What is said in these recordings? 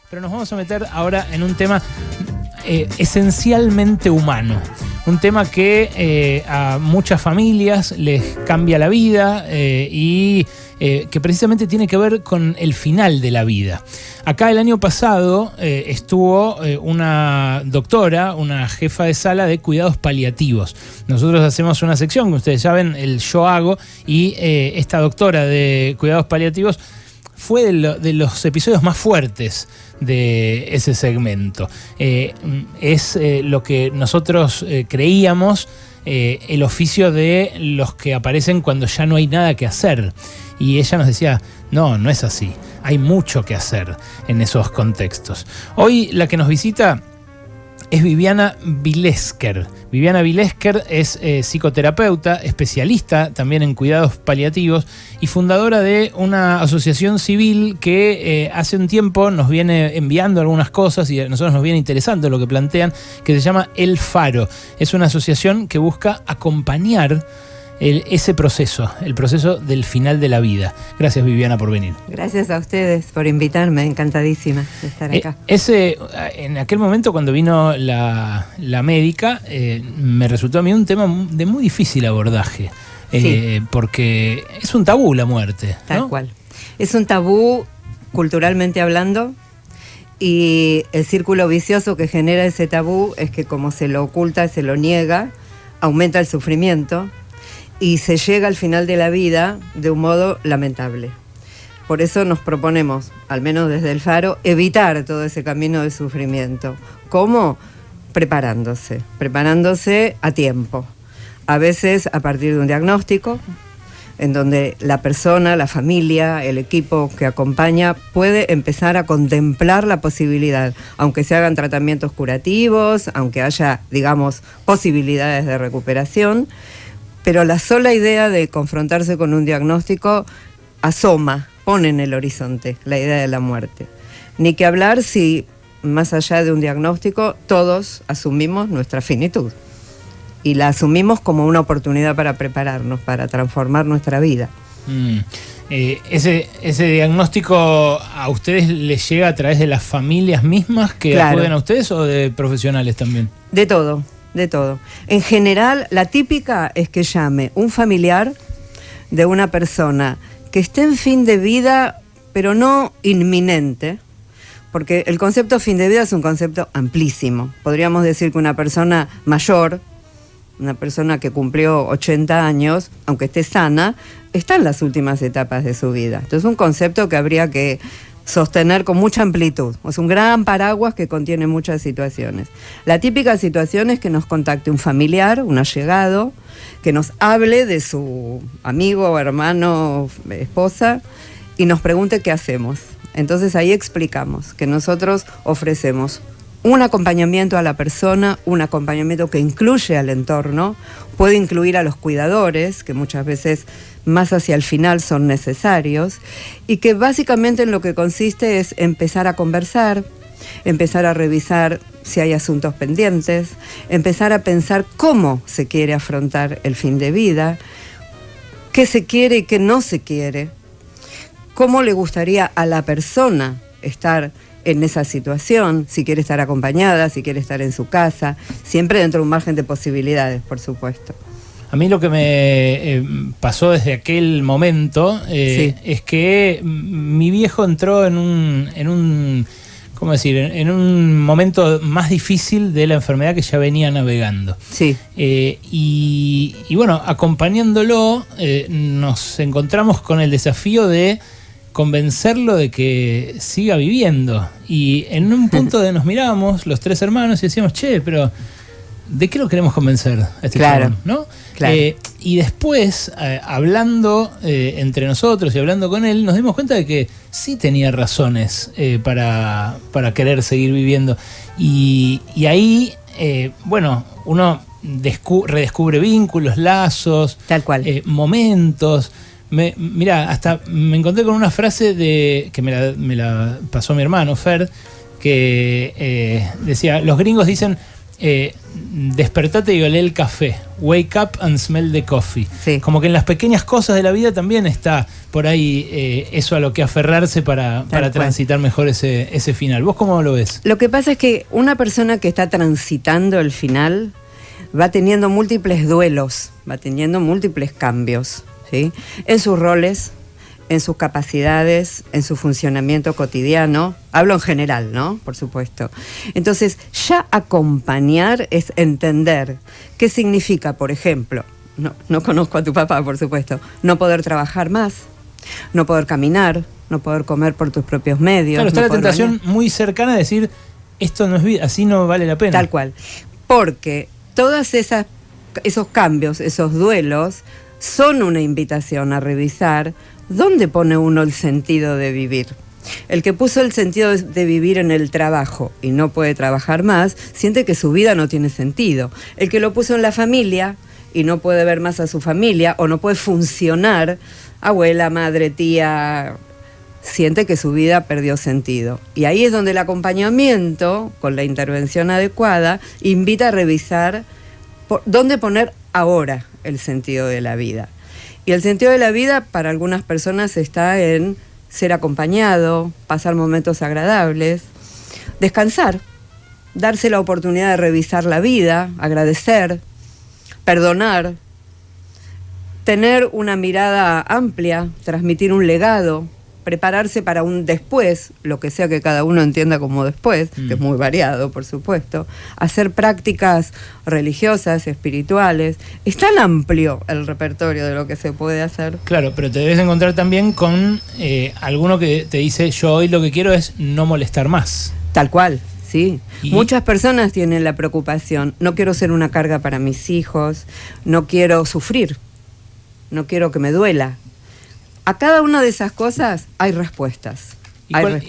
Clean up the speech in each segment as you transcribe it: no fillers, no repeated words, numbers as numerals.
Pero nos vamos a meter ahora en un tema esencialmente humano. Un tema que a muchas familias les cambia la vida y que precisamente tiene que ver con el final de la vida. Acá el año pasado estuvo una doctora, una jefa de sala de cuidados paliativos. Nosotros hacemos una sección, que ustedes saben, el Yo Hago, y esta doctora de cuidados paliativos fue de los episodios más fuertes de ese segmento. Es lo que nosotros creíamos el oficio de los que aparecen cuando ya no hay nada que hacer. Y ella nos decía, no es así. Hay mucho que hacer en esos contextos. Hoy la que nos visita es Viviana Vilesker. Viviana Vilesker es psicoterapeuta, especialista también en cuidados paliativos y fundadora de una asociación civil que hace un tiempo nos viene enviando algunas cosas y a nosotros nos viene interesando lo que plantean, que se llama El Faro. Es una asociación que busca acompañar ese proceso, el proceso del final de la vida. Gracias, Viviana, por venir. Gracias a ustedes por invitarme, encantadísima de estar acá. En aquel momento cuando vino la médica, me resultó a mí un tema de muy difícil abordaje, sí. Porque es un tabú la muerte, ¿no? Tal cual. Es un tabú culturalmente hablando, y el círculo vicioso que genera ese tabú es que como se lo oculta, se lo niega, aumenta el sufrimiento, y se llega al final de la vida de un modo lamentable. Por eso nos proponemos, al menos desde el Faro, evitar todo ese camino de sufrimiento. ¿Cómo? Preparándose a tiempo. A veces a partir de un diagnóstico, en donde la persona, la familia, el equipo que acompaña puede empezar a contemplar la posibilidad, aunque se hagan tratamientos curativos, aunque haya, digamos, posibilidades de recuperación. Pero la sola idea de confrontarse con un diagnóstico asoma, pone en el horizonte la idea de la muerte. Ni que hablar si, más allá de un diagnóstico, todos asumimos nuestra finitud. Y la asumimos como una oportunidad para prepararnos, para transformar nuestra vida. Ese diagnóstico a ustedes les llega a través de las familias mismas que acuden a ustedes, o de profesionales también? De todo. De todo. En general, la típica es que llame un familiar de una persona que esté en fin de vida, pero no inminente, porque el concepto fin de vida es un concepto amplísimo. Podríamos decir que una persona mayor, una persona que cumplió 80 años, aunque esté sana, está en las últimas etapas de su vida. Entonces es un concepto que habría que sostener con mucha amplitud. Es un gran paraguas que contiene muchas situaciones. La típica situación es que nos contacte un familiar, un allegado, que nos hable de su amigo, hermano, esposa, y nos pregunte qué hacemos. Entonces ahí explicamos que nosotros ofrecemos un acompañamiento a la persona, un acompañamiento que incluye al entorno, puede incluir a los cuidadores, que muchas veces más hacia el final son necesarios, y que básicamente en lo que consiste es empezar a conversar, empezar a revisar si hay asuntos pendientes, empezar a pensar cómo se quiere afrontar el fin de vida, qué se quiere y qué no se quiere, cómo le gustaría a la persona estar en esa situación, si quiere estar acompañada, si quiere estar en su casa, siempre dentro de un margen de posibilidades, por supuesto. A mí lo que me pasó desde aquel momento es que mi viejo entró en un ¿cómo decir? En un momento más difícil de la enfermedad que ya venía navegando. Sí. Y bueno, acompañándolo, nos encontramos con el desafío de convencerlo de que siga viviendo. Y en un punto de nos mirábamos los tres hermanos y decíamos, pero ¿de qué lo queremos convencer a este chabón, ¿no? Claro. Y después, hablando entre nosotros y hablando con él, nos dimos cuenta de que sí tenía razones para querer seguir viviendo. Y ahí, uno redescubre vínculos, lazos, tal cual, momentos. Mirá, hasta me encontré con una frase que me la pasó mi hermano, Fer, que decía, los gringos dicen despertate y olé el café. Wake up and smell the coffee. Sí. Como que en las pequeñas cosas de la vida también está por ahí eso a lo que aferrarse para transitar mejor ese final. ¿Vos cómo lo ves? Lo que pasa es que una persona que está transitando el final va teniendo múltiples duelos, va teniendo múltiples cambios, ¿sí? En sus roles, en sus capacidades, en su funcionamiento cotidiano. Hablo en general, ¿no? Por supuesto. Entonces, ya acompañar es entender qué significa, por ejemplo, no conozco a tu papá, por supuesto, no poder trabajar más, no poder caminar, no poder comer por tus propios medios. Claro, está no la tentación bañar. muy cercana de decir, esto no es vida, así no vale la pena. Tal cual. Porque todos esos cambios, esos duelos, son una invitación a revisar dónde pone uno el sentido de vivir. El que puso el sentido de vivir en el trabajo y no puede trabajar más, siente que su vida no tiene sentido. El que lo puso en la familia y no puede ver más a su familia o no puede funcionar, abuela, madre, tía, siente que su vida perdió sentido. Y ahí es donde el acompañamiento, con la intervención adecuada, invita a revisar dónde poner ahora el sentido de la vida. Y el sentido de la vida para algunas personas está en ser acompañado, pasar momentos agradables, descansar, darse la oportunidad de revisar la vida, agradecer, perdonar, tener una mirada amplia, transmitir un legado, prepararse para un después, lo que sea que cada uno entienda como después, que es muy variado, por supuesto, hacer prácticas religiosas, espirituales. Es tan amplio el repertorio de lo que se puede hacer. Claro, pero te debes encontrar también con alguno que te dice, yo hoy lo que quiero es no molestar más. Tal cual, sí. ¿Y? Muchas personas tienen la preocupación, no quiero ser una carga para mis hijos, no quiero sufrir, no quiero que me duela. A cada una de esas cosas hay respuestas.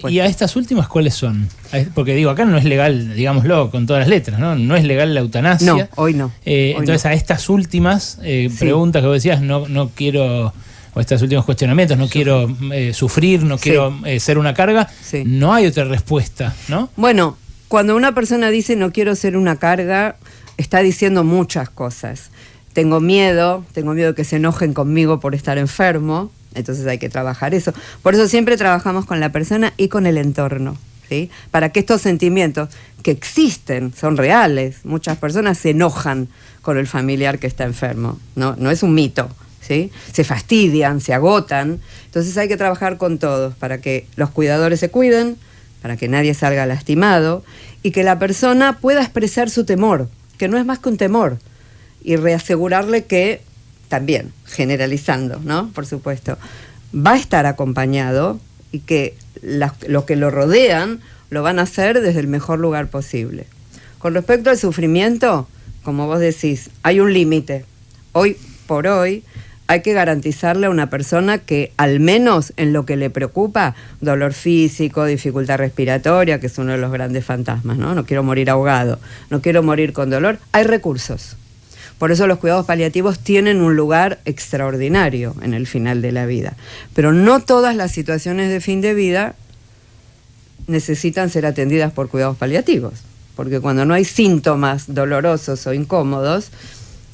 ¿Y a estas últimas cuáles son? Porque digo, acá no es legal, digámoslo, con todas las letras, ¿no? No es legal la eutanasia. No, hoy no. Entonces no. A estas últimas preguntas que vos decías, no quiero, o estos últimos cuestionamientos, no quiero sufrir, no quiero ser una carga, no hay otra respuesta, ¿no? Bueno, cuando una persona dice no quiero ser una carga, está diciendo muchas cosas. Tengo miedo que se enojen conmigo por estar enfermo. Entonces hay que trabajar eso. Por eso siempre trabajamos con la persona y con el entorno, ¿sí? Para que estos sentimientos que existen, son reales. Muchas personas se enojan con el familiar que está enfermo. No es un mito, ¿sí? Se fastidian, se agotan. Entonces hay que trabajar con todos para que los cuidadores se cuiden, para que nadie salga lastimado y que la persona pueda expresar su temor, que no es más que un temor, y reasegurarle que también, generalizando, ¿no? Por supuesto, va a estar acompañado y que los que lo rodean lo van a hacer desde el mejor lugar posible. Con respecto al sufrimiento, como vos decís, hay un límite. Hoy por hoy hay que garantizarle a una persona que al menos en lo que le preocupa, dolor físico, dificultad respiratoria, que es uno de los grandes fantasmas, ¿no? No quiero morir ahogado, no quiero morir con dolor, hay recursos. Por eso los cuidados paliativos tienen un lugar extraordinario en el final de la vida. Pero no todas las situaciones de fin de vida necesitan ser atendidas por cuidados paliativos. Porque cuando no hay síntomas dolorosos o incómodos,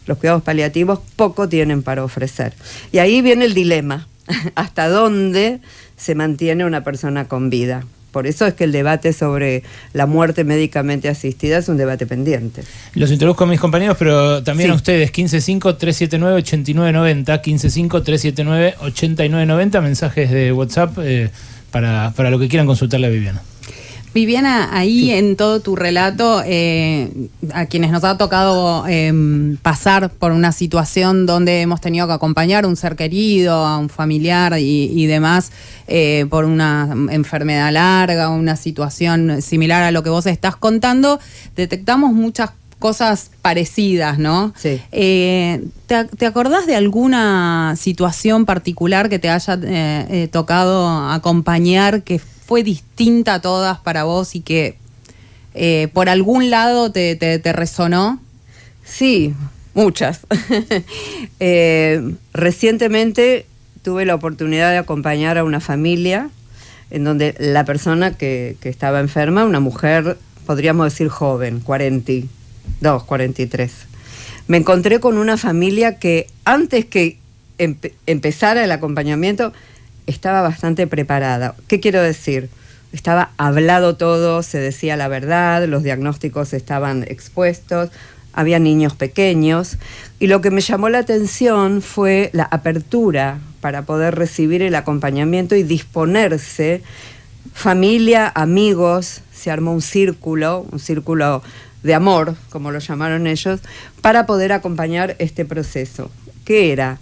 los cuidados paliativos poco tienen para ofrecer. Y ahí viene el dilema. ¿Hasta dónde se mantiene una persona con vida? Por eso es que el debate sobre la muerte médicamente asistida es un debate pendiente. Los introduzco a mis compañeros, pero también a ustedes. 155-379-8990, 155-379-8990, mensajes de WhatsApp para lo que quieran consultarle a Viviana. Viviana, ahí en todo tu relato, a quienes nos ha tocado pasar por una situación donde hemos tenido que acompañar a un ser querido, a un familiar y demás, por una enfermedad larga, una situación similar a lo que vos estás contando, detectamos muchas cosas parecidas, ¿no? Sí. ¿Te acordás de alguna situación particular que te haya tocado acompañar que fue distinta a todas para vos y que por algún lado te resonó? Sí, muchas. Recientemente tuve la oportunidad de acompañar a una familia en donde la persona que estaba enferma, una mujer, podríamos decir joven, 40 43. Me encontré con una familia que antes que empezara el acompañamiento estaba bastante preparada. ¿Qué quiero decir? Estaba hablado todo, se decía la verdad, los diagnósticos estaban expuestos, había niños pequeños, y lo que me llamó la atención fue la apertura para poder recibir el acompañamiento y disponerse, familia, amigos, se armó un círculo de amor, como lo llamaron ellos, para poder acompañar este proceso, que era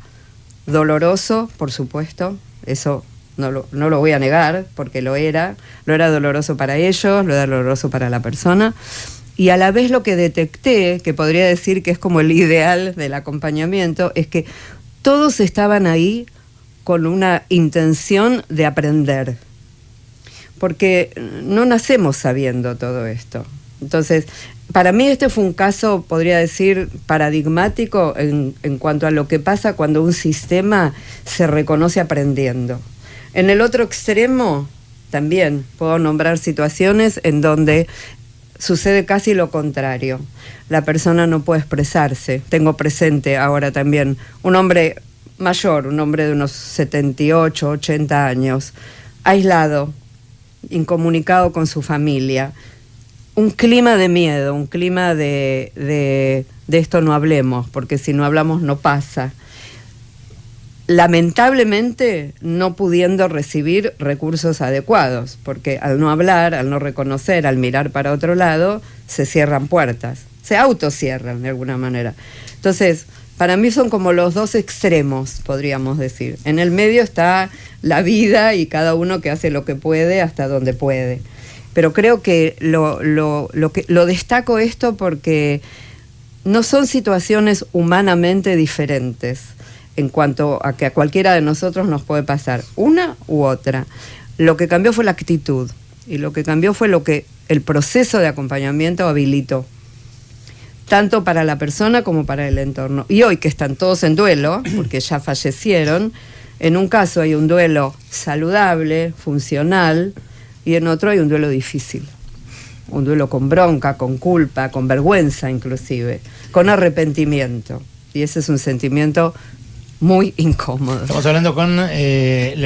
doloroso, por supuesto, eso no lo voy a negar, porque lo era doloroso para ellos, lo era doloroso para la persona, y a la vez lo que detecté, que podría decir que es como el ideal del acompañamiento, es que todos estaban ahí con una intención de aprender, porque no nacemos sabiendo todo esto. Entonces, para mí este fue un caso, podría decir, paradigmático en cuanto a lo que pasa cuando un sistema se reconoce aprendiendo. En el otro extremo, también puedo nombrar situaciones en donde sucede casi lo contrario. La persona no puede expresarse. Tengo presente ahora también un hombre mayor, un hombre de unos 78, 80 años, aislado, incomunicado con su familia. Un clima de miedo, un clima de esto no hablemos, porque si no hablamos no pasa. Lamentablemente no pudiendo recibir recursos adecuados, porque al no hablar, al no reconocer, al mirar para otro lado, se cierran puertas, se autocierran de alguna manera. Entonces, para mí son como los dos extremos, podríamos decir. En el medio está la vida y cada uno que hace lo que puede hasta donde puede. Pero creo que lo destaco esto porque no son situaciones humanamente diferentes en cuanto a que a cualquiera de nosotros nos puede pasar, una u otra. Lo que cambió fue la actitud y lo que cambió fue lo que el proceso de acompañamiento habilitó, tanto para la persona como para el entorno. Y hoy que están todos en duelo, porque ya fallecieron, en un caso hay un duelo saludable, funcional, y en otro hay un duelo difícil, un duelo con bronca, con culpa, con vergüenza inclusive, con arrepentimiento, y ese es un sentimiento muy incómodo. Estamos hablando con la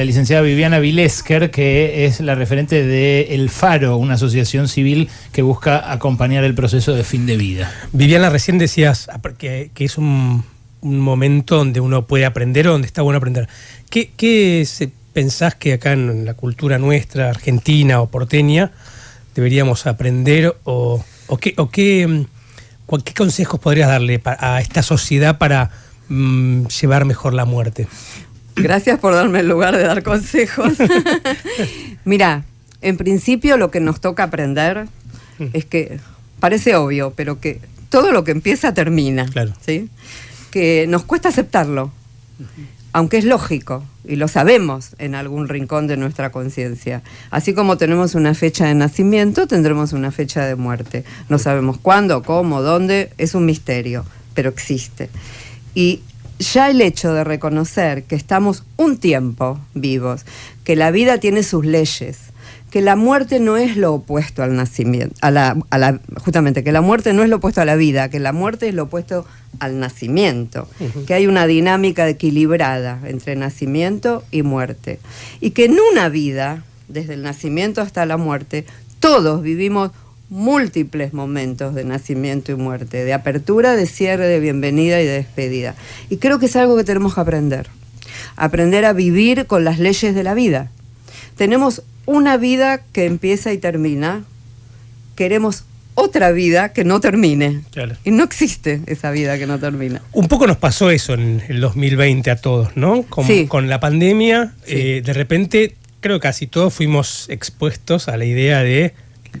licenciada Viviana Vilesker, que es la referente de El Faro, una asociación civil que busca acompañar el proceso de fin de vida. Viviana, recién decías que es un momento donde uno puede aprender o donde está bueno aprender. ¿Qué pensás que acá en la cultura nuestra, argentina o porteña, deberíamos aprender o qué consejos podrías darle a esta sociedad para llevar mejor la muerte? Gracias por darme el lugar de dar consejos. Mira, en principio lo que nos toca aprender es que, parece obvio, pero que todo lo que empieza termina. Claro. ¿Sí? Que nos cuesta aceptarlo, aunque es lógico, y lo sabemos en algún rincón de nuestra conciencia. Así como tenemos una fecha de nacimiento, tendremos una fecha de muerte. No sabemos cuándo, cómo, dónde, es un misterio, pero existe. Y ya el hecho de reconocer que estamos un tiempo vivos, que la vida tiene sus leyes, que la muerte no es lo opuesto al nacimiento, justamente, que la muerte no es lo opuesto a la vida, que la muerte es lo opuesto al nacimiento, que hay una dinámica equilibrada entre nacimiento y muerte, y que en una vida, desde el nacimiento hasta la muerte, todos vivimos múltiples momentos de nacimiento y muerte, de apertura, de cierre, de bienvenida y de despedida. Y creo que es algo que tenemos que aprender a vivir con las leyes de la vida. Tenemos una vida que empieza y termina, queremos otra vida que no termine. Claro. Y no existe esa vida que no termina. Un poco nos pasó eso en el 2020 a todos, ¿no? Con la pandemia, sí. De repente creo que casi todos fuimos expuestos a la idea de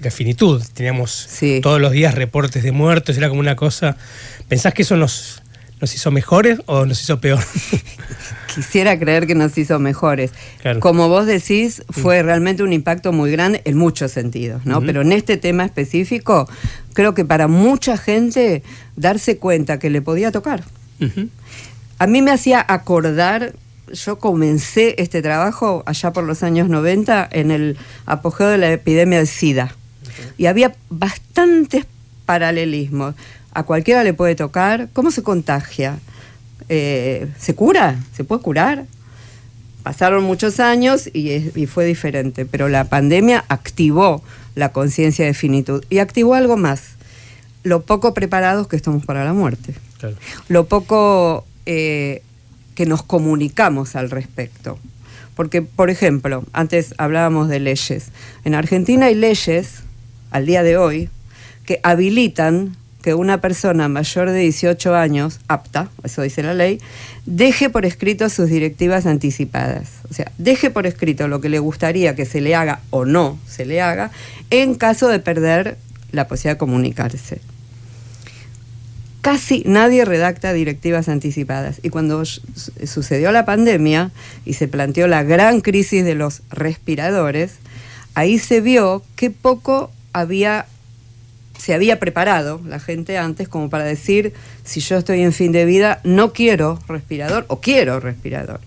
la finitud. Teníamos todos los días reportes de muertos, era como una cosa. ¿Pensás que eso nos hizo mejores o nos hizo peor? Quisiera creer que nos hizo mejores. Claro. Como vos decís, fue realmente un impacto muy grande en muchos sentidos, ¿no? Pero en este tema específico, creo que para mucha gente darse cuenta que le podía tocar. A mí me hacía acordar, yo comencé este trabajo allá por los años 90 en el apogeo de la epidemia del SIDA. Y había bastantes paralelismos. a cualquiera le puede tocar. ¿Cómo se contagia? ¿Se cura? ¿Se puede curar? Pasaron muchos años y fue diferente, pero la pandemia activó la conciencia de finitud y activó algo más, lo poco preparados que estamos para la muerte, claro. Lo poco que nos comunicamos al respecto. Porque, por ejemplo, antes hablábamos de leyes. En Argentina hay leyes, al día de hoy, que habilitan que una persona mayor de 18 años, apta, eso dice la ley, deje por escrito sus directivas anticipadas. O sea, deje por escrito lo que le gustaría que se le haga o no se le haga en caso de perder la posibilidad de comunicarse. Casi nadie redacta directivas anticipadas. Y cuando sucedió la pandemia y se planteó la gran crisis de los respiradores, ahí se vio qué poco se había preparado la gente antes como para decir, si yo estoy en fin de vida, no quiero respirador o quiero respirador.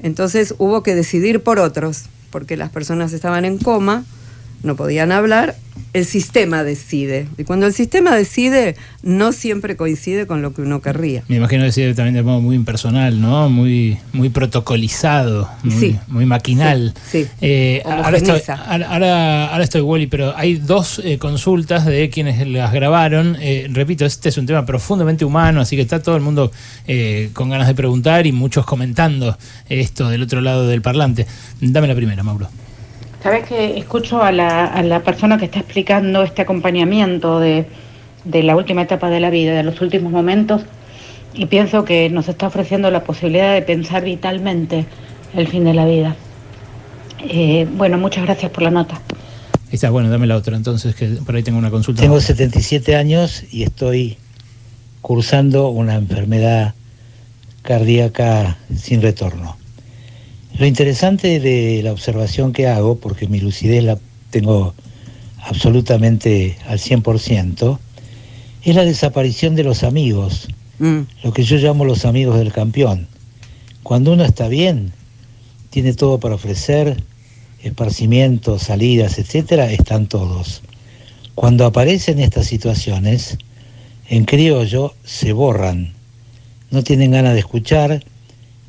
Entonces hubo que decidir por otros, porque las personas estaban en coma, no podían hablar, el sistema decide. Y cuando el sistema decide, no siempre coincide con lo que uno querría. Me imagino decide también de modo muy impersonal, ¿no? Muy protocolizado, muy maquinal. Sí. Ahora estoy, Wally, pero hay dos consultas de quienes las grabaron. Repito, este es un tema profundamente humano, así que está todo el mundo con ganas de preguntar y muchos comentando esto del otro lado del parlante. Dame la primera, Mauro. Sabes que escucho a la persona que está explicando este acompañamiento de la última etapa de la vida, de los últimos momentos, y pienso que nos está ofreciendo la posibilidad de pensar vitalmente el fin de la vida. Bueno, muchas gracias por la nota. Ahí está, bueno, dame la otra entonces, que por ahí tengo una consulta. Tengo 77 años y estoy cursando una enfermedad cardíaca sin retorno. Lo interesante de la observación que hago, porque mi lucidez la tengo absolutamente al 100%, es la desaparición de los amigos, lo que yo llamo los amigos del campeón. Cuando uno está bien, tiene todo para ofrecer, esparcimiento, salidas, etcétera, están todos. Cuando aparecen estas situaciones, en criollo se borran, no tienen ganas de escuchar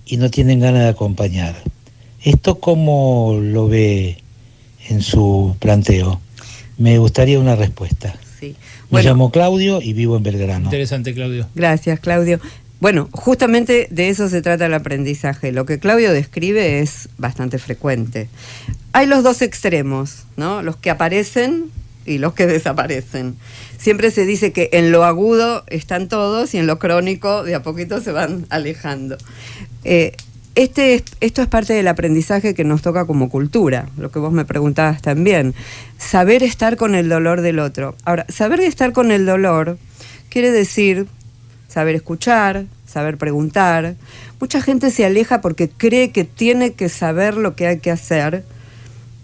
y no tienen ganas de acompañar. ¿Esto cómo lo ve en su planteo? Me gustaría una respuesta. Sí. Me llamo Claudio y vivo en Belgrano. Interesante, Claudio. Gracias, Claudio. Bueno, justamente de eso se trata el aprendizaje. Lo que Claudio describe es bastante frecuente. Hay los dos extremos, ¿no? Los que aparecen y los que desaparecen. Siempre se dice que en lo agudo están todos y en lo crónico de a poquito se van alejando. Esto es parte del aprendizaje que nos toca como cultura, lo que vos me preguntabas también. Saber estar con el dolor del otro. Ahora, saber estar con el dolor quiere decir saber escuchar, saber preguntar. Mucha gente se aleja porque cree que tiene que saber lo que hay que hacer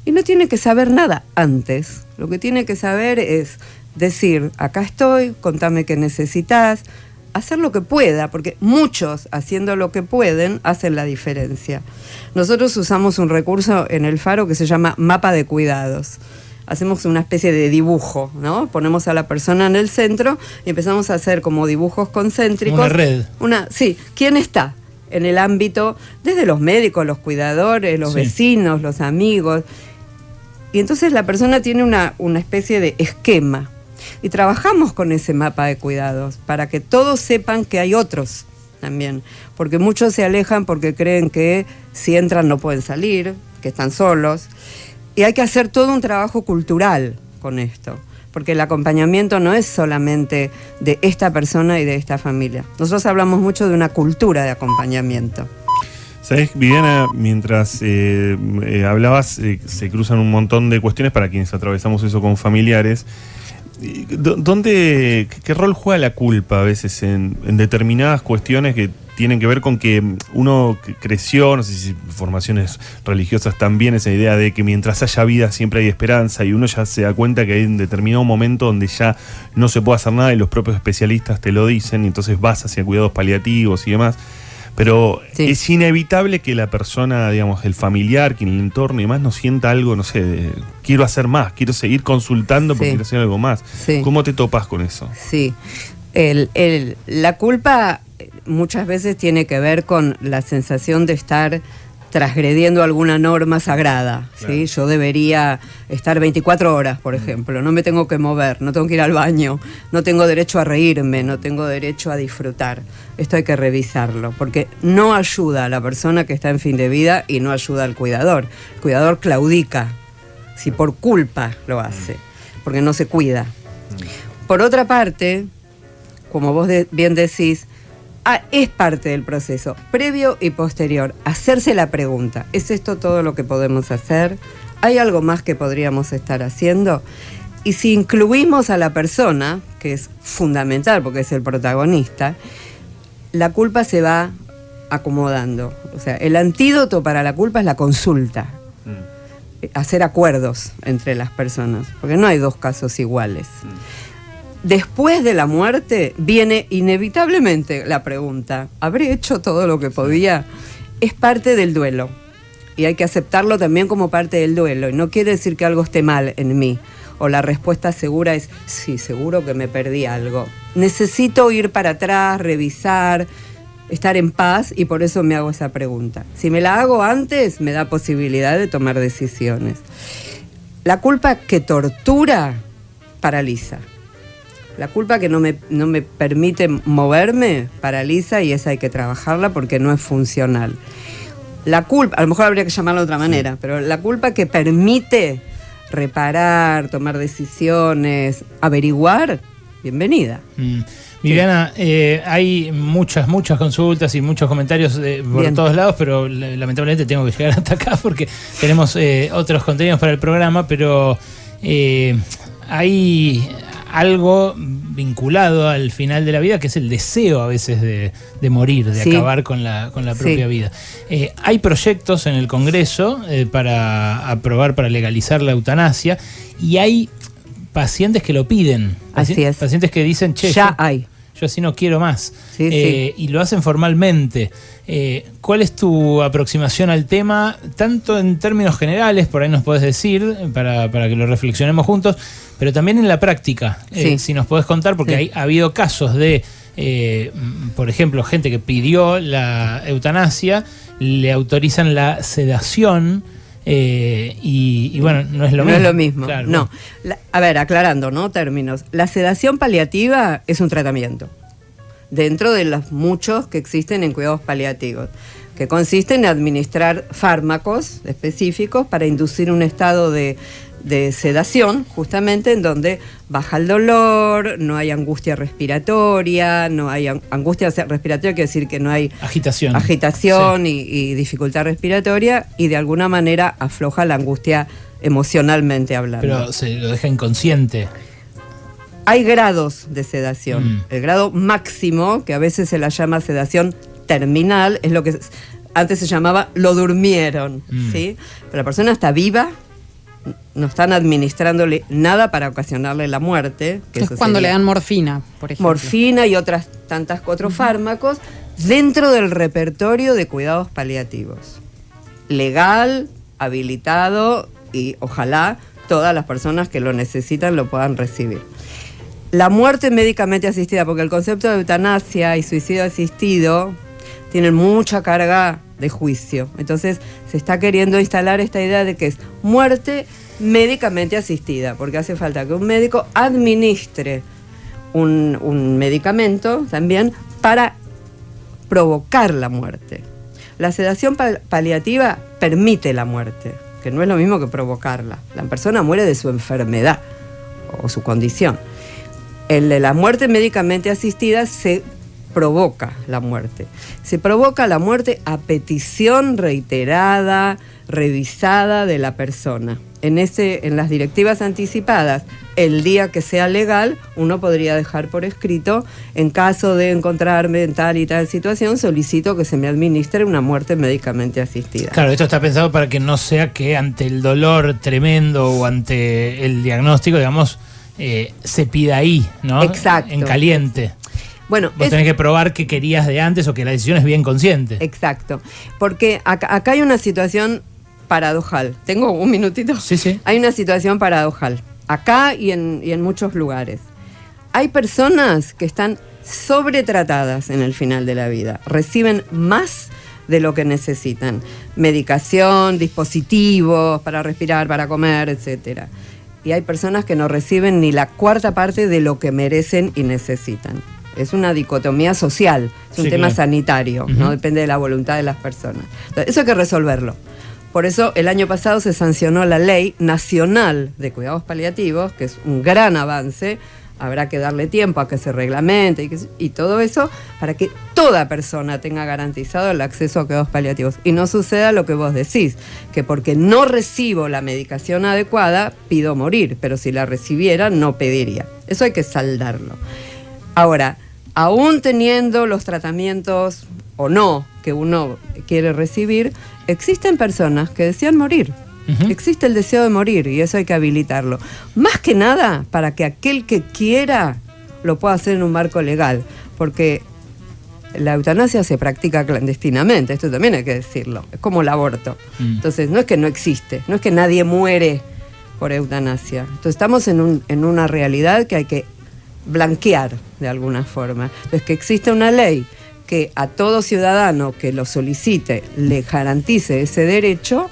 y no tiene que saber nada antes. Lo que tiene que saber es decir, acá estoy, contame qué necesitas, hacer lo que pueda, porque muchos haciendo lo que pueden hacen la diferencia. Nosotros usamos un recurso en el Faro que se llama mapa de cuidados. Hacemos una especie de dibujo, ¿no? Ponemos a la persona en el centro y empezamos a hacer como dibujos concéntricos. Una red. Sí, ¿quién está en el ámbito? Desde los médicos, los cuidadores, los vecinos, los amigos. Y entonces la persona tiene una especie de esquema. Y trabajamos con ese mapa de cuidados para que todos sepan que hay otros también. Porque muchos se alejan porque creen que si entran no pueden salir, que están solos. Y hay que hacer todo un trabajo cultural con esto. Porque el acompañamiento no es solamente de esta persona y de esta familia. Nosotros hablamos mucho de una cultura de acompañamiento. ¿Sabés, Viviana? Mientras hablabas, se cruzan un montón de cuestiones para quienes atravesamos eso con familiares. ¿Qué rol juega la culpa a veces en determinadas cuestiones que tienen que ver con que uno creció, no sé si formaciones religiosas también, esa idea de que mientras haya vida siempre hay esperanza y uno ya se da cuenta que hay un determinado momento donde ya no se puede hacer nada y los propios especialistas te lo dicen y entonces vas hacia cuidados paliativos y demás? Pero Sí. es inevitable que la persona, digamos, el familiar, quien en el entorno y demás, no sienta algo, no sé, quiero hacer más, quiero seguir consultando porque Sí. quiero hacer algo más. Sí. ¿Cómo te topas con eso? Sí. La culpa muchas veces tiene que ver con la sensación de estar transgrediendo alguna norma sagrada. Claro. ¿Sí? Yo debería estar 24 horas, por ejemplo, no me tengo que mover, no tengo que ir al baño, no tengo derecho a reírme, no tengo derecho a disfrutar. Esto hay que revisarlo, porque no ayuda a la persona que está en fin de vida y no ayuda al cuidador. El cuidador claudica, si por culpa lo hace, porque no se cuida. Por otra parte, como vos bien decís, es parte del proceso, previo y posterior, hacerse la pregunta, ¿es esto todo lo que podemos hacer? ¿Hay algo más que podríamos estar haciendo? Y si incluimos a la persona, que es fundamental porque es el protagonista, la culpa se va acomodando. O sea, el antídoto para la culpa es la consulta, hacer acuerdos entre las personas, porque no hay dos casos iguales. Después de la muerte viene inevitablemente la pregunta, ¿habré hecho todo lo que podía? Es parte del duelo y hay que aceptarlo también como parte del duelo, y no quiere decir que algo esté mal en mí, o la respuesta segura es, sí, seguro que me perdí algo. Necesito ir para atrás, revisar, estar en paz, y por eso me hago esa pregunta. Si me la hago antes, me da posibilidad de tomar decisiones. La culpa que tortura, paraliza. La culpa que no me permite moverme, paraliza, y esa hay que trabajarla porque no es funcional. La culpa, a lo mejor habría que llamarla de otra manera, pero la culpa que permite reparar, tomar decisiones, averiguar, bienvenida. Viviana, hay muchas muchas consultas y muchos comentarios por Bien. todos lados, pero lamentablemente tengo que llegar hasta acá porque tenemos otros contenidos para el programa, pero hay algo vinculado al final de la vida que es el deseo a veces de morir, de Sí. acabar con la propia Sí. vida. Hay proyectos en el Congreso para aprobar, para legalizar la eutanasia, y hay pacientes que lo piden. Así es. Pacientes que dicen, che, Ya hay. yo así no quiero más. Sí, sí. Y lo hacen formalmente. ¿Cuál es tu aproximación al tema, tanto en términos generales, por ahí nos podés decir, para que lo reflexionemos juntos, pero también en la práctica? Sí. Si nos podés contar, porque Sí. ha habido casos de, por ejemplo, gente que pidió la eutanasia, le autorizan la sedación, y bueno, no es lo mismo. No es lo mismo, Claro, no. bueno. A ver, aclarando, ¿no? Términos. La sedación paliativa es un tratamiento dentro de los muchos que existen en cuidados paliativos, que consiste en administrar fármacos específicos para inducir un estado de sedación, justamente en donde baja el dolor, no hay angustia respiratoria, no hay angustia respiratoria, quiere decir que no hay Agitación. y dificultad respiratoria, y de alguna manera afloja la angustia emocionalmente hablando. Pero se lo deja inconsciente. Hay grados de sedación. El grado máximo, que a veces se la llama sedación terminal, es lo que antes se llamaba lo durmieron, ¿sí? Pero la persona está viva, no están administrándole nada para ocasionarle la muerte. Que Es eso cuando sería le dan morfina, por ejemplo. morfina y otros fármacos dentro del repertorio de cuidados paliativos. Legal, habilitado, y ojalá todas las personas que lo necesitan lo puedan recibir. La muerte médicamente asistida, porque el concepto de eutanasia y suicidio asistido tienen mucha carga de juicio. Entonces se está queriendo instalar esta idea de que es muerte médicamente asistida, porque hace falta que un médico administre un medicamento también para provocar la muerte. La sedación paliativa permite la muerte, que no es lo mismo que provocarla. La persona muere de su enfermedad o su condición. El de la muerte médicamente asistida se provoca la muerte. Se provoca la muerte a petición reiterada, revisada de la persona. En las directivas anticipadas, el día que sea legal, uno podría dejar por escrito, en caso de encontrarme en tal y tal situación, solicito que se me administre una muerte médicamente asistida. Claro, esto está pensado para que no sea que ante el dolor tremendo o ante el diagnóstico, digamos, se pida ahí, ¿no? Exacto. En caliente. Bueno, Vos tenés que probar que querías de antes o que la decisión es bien consciente. exacto. Porque acá hay una situación paradojal. ¿Tengo un minutito? Sí, sí. Hay una situación paradojal. Acá y en muchos lugares. Hay personas que están sobretratadas en el final de la vida. Reciben más de lo que necesitan. Medicación, dispositivos para respirar, para comer, etcétera. Y hay personas que no reciben ni la cuarta parte de lo que merecen y necesitan. Es una dicotomía social, es un Sí, tema claro. sanitario, no depende de la voluntad de las personas. Entonces, eso hay que resolverlo. Por eso el año pasado se sancionó la Ley Nacional de Cuidados Paliativos, que es un gran avance. Habrá que darle tiempo a que se reglamente y todo eso para que toda persona tenga garantizado el acceso a cuidados paliativos. Y no suceda lo que vos decís, que porque no recibo la medicación adecuada, pido morir, pero si la recibiera, no pediría. Eso hay que saldarlo. Ahora, aún teniendo los tratamientos o no que uno quiere recibir, existen personas que desean morir. Existe el deseo de morir y eso hay que habilitarlo. Más que nada para que aquel que quiera lo pueda hacer en un marco legal, porque la eutanasia se practica clandestinamente, esto también hay que decirlo, es como el aborto. Entonces no es que no existe, no es que nadie muere por eutanasia. Entonces estamos en una realidad que hay que blanquear de alguna forma. Entonces que existe una ley que a todo ciudadano que lo solicite le garantice ese derecho,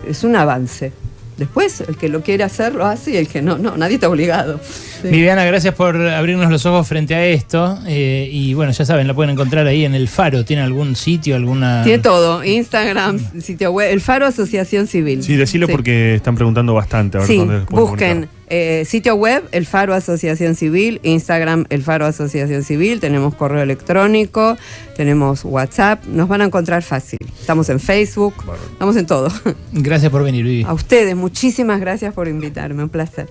es un avance. Después, el que lo quiere hacer, lo hace y el que no, nadie está obligado. Sí. Viviana, gracias por abrirnos los ojos frente a esto. Y bueno, ya saben, la pueden encontrar ahí en El Faro. ¿Tiene algún sitio, alguna...? Tiene todo, Instagram, sitio web, El Faro Asociación Civil. Sí, decilo porque están preguntando bastante. A ver Sí, dónde les pueden busquen comunicar. sitio web, El Faro Asociación Civil, Instagram, El Faro Asociación Civil, tenemos correo electrónico, tenemos WhatsApp, nos van a encontrar fácil. Estamos en Facebook, estamos en todo. Gracias por venir, Vivi. A ustedes, muchísimas gracias por invitarme, un placer.